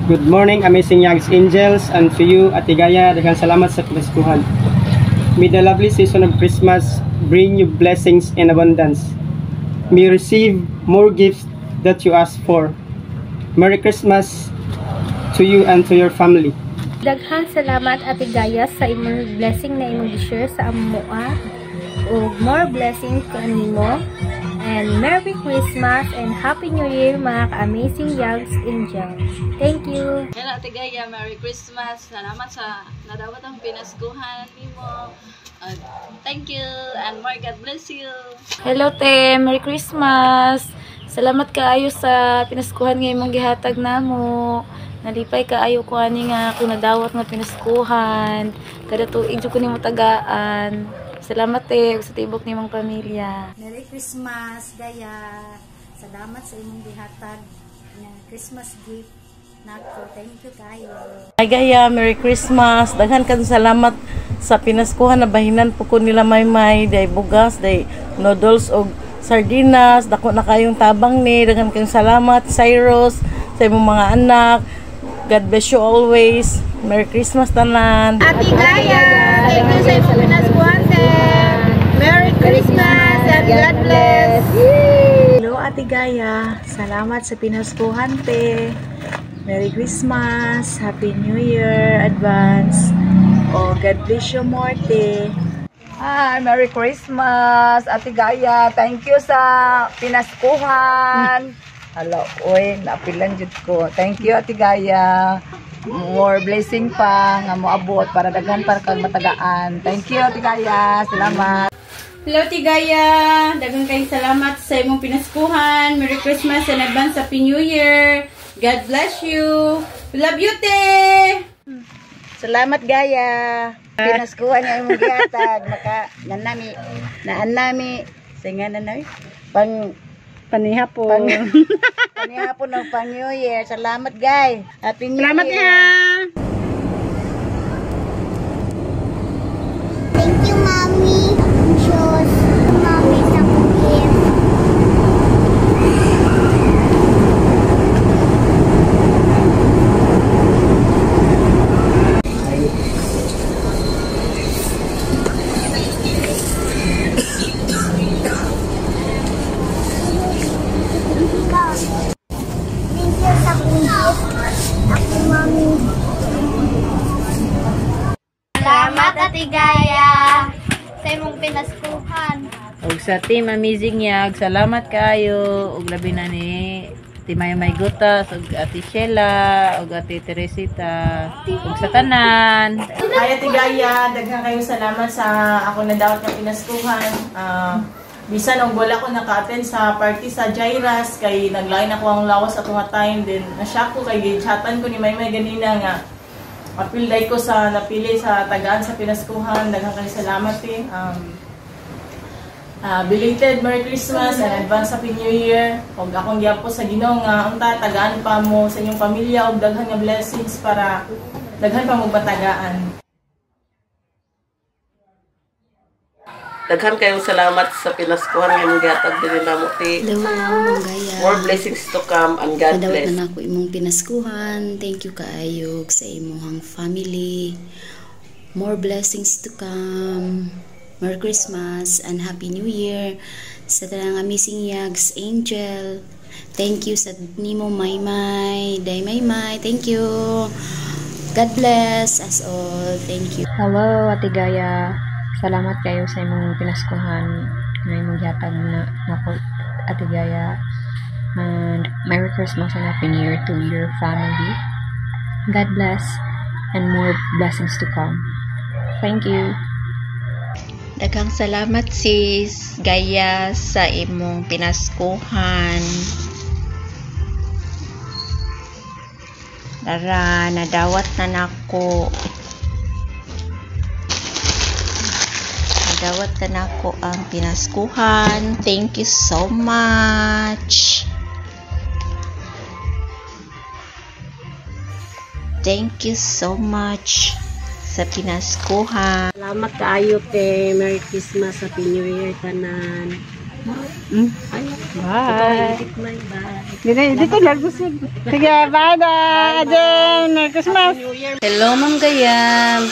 Good morning, amazing Yags Angels, and to you, Ate Gaya, daghang salamat sa pinaskuhan. May the lovely season of Christmas bring you blessings in abundance. May you receive more gifts that you ask for. Merry Christmas to you and to your family. Daghang salamat Ate Gaya sa imong blessing na imong gi-share sa amoa. O more blessings kanimo. And Merry Christmas and Happy New Year mga ka-amazing Yags Angels. Thank you. Hello Ate Gaya, Merry Christmas. Salamat sa nadawat ang pinaskuhan nimo. Thank you and more God bless you. Hello te, Merry Christmas. Salamat kaayo sa pinaskuhan nga imong gihatag namo. Nalipay kaayo ko ani nga kung nadawat nga pinaskuhan. Kada tuig jud ko nimo tagaan. Salamat te sa tibok nimong pamilya. Merry Christmas, Gaya. Salamat sa imong gihatag na Christmas gift nako. Thank you kayo. Ay Gaya, Merry Christmas. Daghan kang salamat sa pinaskuhan na bahinan po ko nila Maymay, day bugas, day noodles o sardinas. Dako na kayong tabang ni. Daghan kang salamat, Cyrus, sa imong mga anak. God bless you always. Merry Christmas tanan. Ate Gaya, thank you sa imong pinaskuhan. Merry Christmas and God bless. Hello Ate Gaya, salamat sa pinaskuhan te. Merry Christmas, Happy New Year advance. Oh, God bless you more te. Hi, Merry Christmas Ate Gaya. Thank you sa pinaskuhan. Hello, oy, napilan jud ko. Thank you Ate Gaya. More blessing pa nga moabot para daghan pa kag matagaan. Thank you Ate Gaya. Salamat. Hello Ate Gaya, daghang kayong salamat sa imong pinaskuhan. Merry Christmas and advance Happy New Year. God bless you. Love you te. Salamat Gaya. Pinaskuhan nga imong gihatag maka nami singa na panihapon ng pang New Year. Salamat guys. Happy New Year. Salamat ya. Thank you mommy. Shows mommy sa gift. Salamat Ate Gaya sa imong pinaskuhan. Og sa team Amazing Yag, salamat kayo. Og labi na ni Timay Gutas, og Ate Sheila, og Ate Teresita, og sa tanan. Hi Ate Gaya, daghan kayo salamat sa ako nadawat nga pinaskuhan. Bisan og wala ko naka-attend sa party sa Jairas kay naglain ako ang lawas ato nga time din. Na-shock ko kay gi-chatan ko ni Maymay ganina nga apilday ko sa napili sa tagaan sa pinaskuhan. Daghang kayo salamat eh. Belated Merry Christmas and advance Happy New Year. Og akong giapo sa Ginoo nga unta tagaan pa mo sa inyong pamilya og daghan nga blessings para daghan pa mo batagaan. Daghan kayong salamat sa pinaskuhan nga imong gihatag dinhi namo ti. More blessings to come and God bless. Nadawat na ako imong pinaskuhan. Thank you kaayo sa imong family. More blessings to come. Merry Christmas and Happy New Year sa tanang amazing Yags Angel. Thank you sa nimo Maymay, Day Maymay. Thank you. God bless us all. Thank you. Hello Ate Gaya. Salamat kayo sa imong pinaskuhan na imong gihatag na nako Ate Gaya. And Merry Christmas and Happy New Year to your family. God bless and more blessings to come. Thank you. Daghang salamat sis Gaya sa imong pinaskuhan. Dara nadawat na nako. Nadawat na nako ang pinaskuhan. Thank you so much. Thank you so much sa pinaskuhan. Salamat kaayo te. Merry Christmas, Happy New Year tanan. Bye. Dito lang gusto. Sige, bye na. Aden, Merry Christmas. Hello, Ma'am Gayam.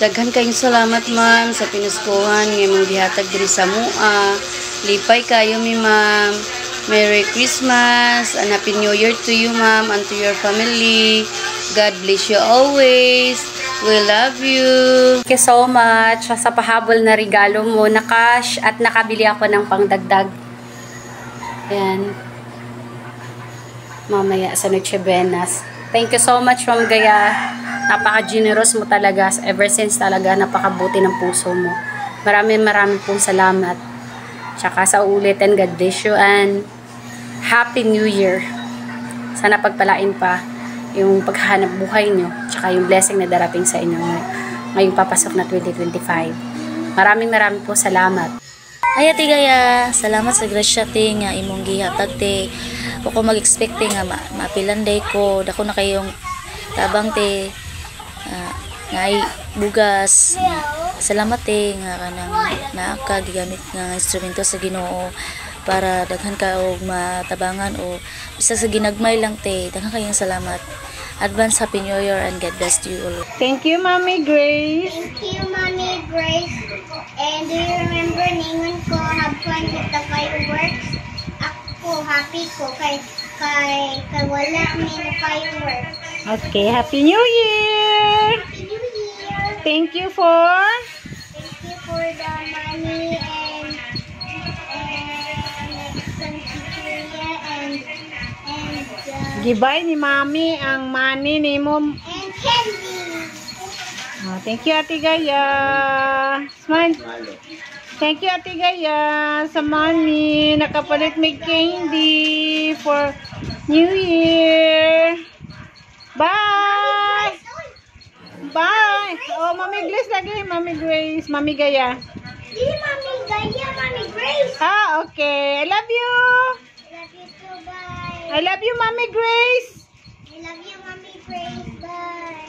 Daghan kayong salamat, ma'am, sa pinaskuhan ng imong gihatag diri sa mua. Lipay kayo mi, ma'am. Merry Christmas and Happy New Year to you, ma'am, and to your family. God bless you always. We love you. Thank you so much sa pahabol na regalo mo na cash at nakabili ako ng pangdagdag. Ayan. Mamaya sa Noche Buenas. Thank you so much, Ma'am Gaya. Napaka-generous mo talaga. Ever since talaga, napakabuti ng puso mo. Maraming pong salamat. Tsaka sa ulitin, God bless you and Happy New Year. Sana pagpalain pa yung paghahanap buhay nyo. Tsaka yung blessing na darating sa inyo ngayong papasok na 2025. Maraming po salamat. Ay, Ate Gaya, salamat sa grasya te nga imong gihatag te. Ako mag-expect te nga mapilan day ko. Dako na kayong tabang te. Nga ay bugas. Salamat te nga kanang naaka gigamit nga instrumento sa Ginoo para daghan ka og matabangan o bisa sa ginagmay lang te. Daghan kayong salamat. Advance Happy New Year and God bless you all. Thank you, Mommy Grace. Thank you, Mommy Grace. And do you remember ningon ko have fun with the fireworks? Ako happy ko kay wala mi na fireworks. Okay, Happy New Year. Happy New Year. Thank you for the money and gibay ni Mami ang money ni mo. And candy. Oh, thank you, Ate Gaya. Smile. Thank you, Ate Gaya, sa money. Nakapalit may candy for New Year. Bye! Bye! Oh, Mami Grace lagi. Mami Grace. Mami Gaya. Di Mami Gaya, Mami Grace. Ah, okay. I love you. I love you too, bye. I love you, Mami Grace. I love you, Mami Grace, bye.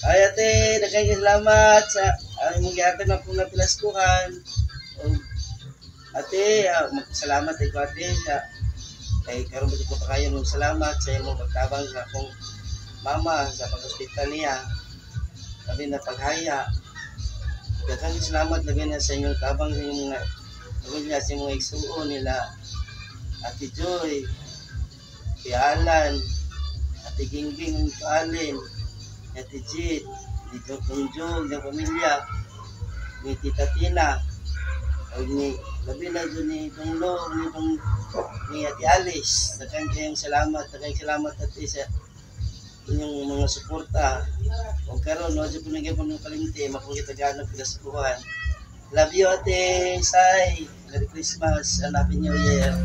Ay ate, nagkayong salamat sa imong gihatag na pong napilaskuhan. Ate, salamat ay ko ate sa kay karon ko pa kayo ng salamat sa imong pagtabang sa akong mama sa pag-hospital niya. Labi na paghaya. Daghang salamat labi na sa inyong tabang sa inyong pamilya, sa inyong igsuon nila. Ate Joy, Ate Alan, Ate Gingging, Alin, Ate Jit, Dito Kunjong, ng pamilya, ni Tita Tina, o ni labi na doon ni Tunglo, ni Ate Alice. Daghang kayong salamat ate sa inyong mga suporta. O karon no jud punong gyapon ng kalimti makukitagaan ng pinaskuhan. Love you ate Sai. Merry Christmas and Happy New Year.